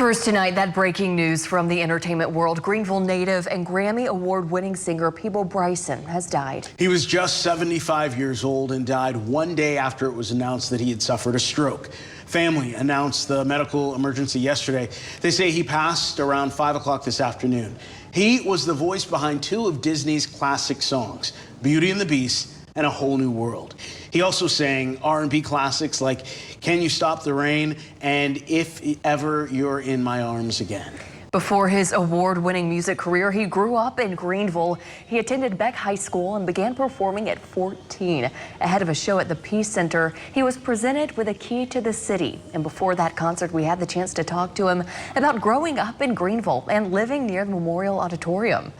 First tonight, that breaking news from the entertainment world. Greenville native and Grammy Award-winning singer Peabo Bryson has died. He was just 75 years old and died one day after it was announced that he had suffered a stroke. Family announced the medical emergency yesterday. They say he passed around 5 o'clock this afternoon. He was the voice behind two of Disney's classic songs, Beauty and the Beast and A Whole New World. He also sang R&B classics like Can You Stop the Rain and If Ever You're in My Arms Again. Before his award-winning music career, he grew up in Greenville. He attended Beck High School and began performing at 14. Ahead of a show at the Peace Center, he was presented with a key to the city. And before that concert, we had the chance to talk to him about growing up in Greenville and living near the Memorial Auditorium.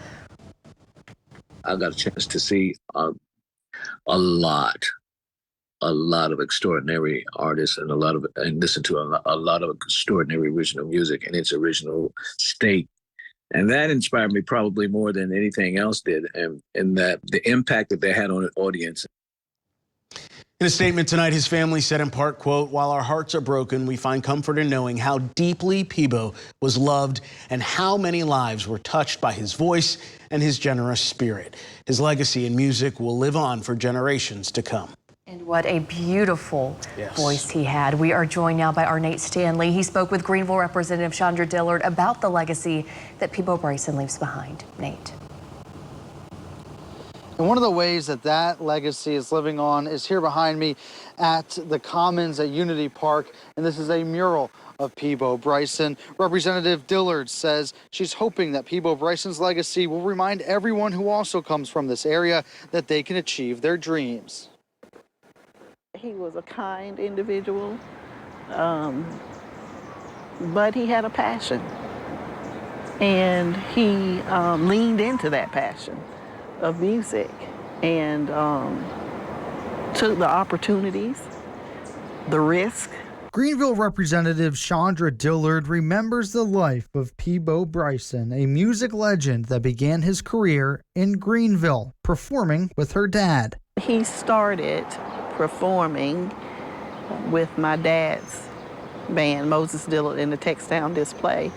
I got a chance to see a lot of extraordinary artists and listen to a lot of extraordinary original music in its original state. And that inspired me probably more than anything else did, and that the impact that they had on an audience. In a statement tonight, his family said in part, quote, "While our hearts are broken, we find comfort in knowing how deeply Peabo was loved and how many lives were touched by his voice and his generous spirit. His legacy in music will live on for generations to come." And what a beautiful voice he had. We are joined now by our Nate Stanley. He spoke with Greenville Representative Chandra Dillard about the legacy that Peabo Bryson leaves behind. Nate. And one of the ways that that legacy is living on is here behind me at the Commons at Unity Park. And this is a mural of Peabo Bryson. Representative Dillard says she's hoping that Peabo Bryson's legacy will remind everyone who also comes from this area that they can achieve their dreams. He was a kind individual, but he had a passion. And he leaned into that passion of music and took the opportunities, the risk. Greenville Representative Chandra Dillard remembers the life of Peabo Bryson, a music legend that began his career in Greenville, performing with her dad. He started performing with my dad's band, Moses Dillard, in the Textown Display.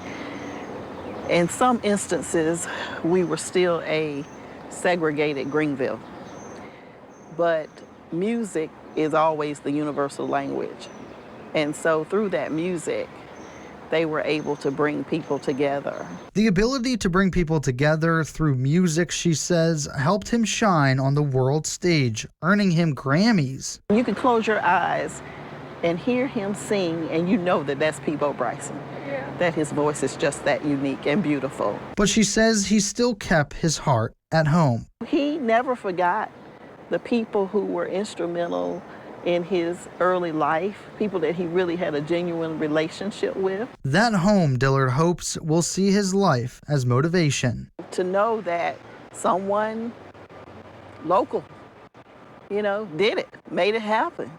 In some instances, we were still a segregated Greenville, but music is always the universal language. And so through that music, they were able to bring people together. The ability to bring people together through music, she says, helped him shine on the world stage, earning him Grammys. You can close your eyes and hear him sing, and you know that that's Peabo Bryson, that his voice is just that unique and beautiful. But she says he still kept his heart at home. He never forgot the people who were instrumental in his early life, people that he really had a genuine relationship with. That home, Dillard hopes, will see his life as motivation. To know that someone local, did it, made it happen,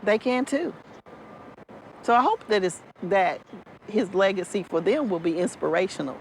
they can too. So I hope that his legacy for them will be inspirational.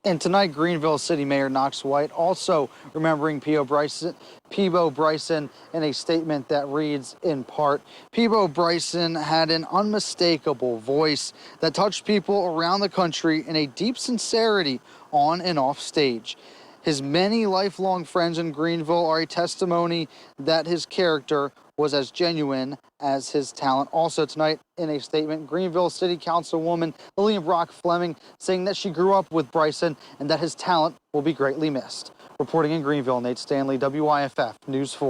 And tonight, Greenville City Mayor Knox White also remembering Peabo Bryson in a statement that reads in part, "Peabo Bryson had an unmistakable voice that touched people around the country in a deep sincerity on and off stage. His many lifelong friends in Greenville are a testimony that his character was as genuine as his talent." Also tonight in a statement, Greenville City Councilwoman Lillian Brock Fleming saying that she grew up with Bryson and that his talent will be greatly missed. Reporting in Greenville, Nate Stanley, WYFF News 4.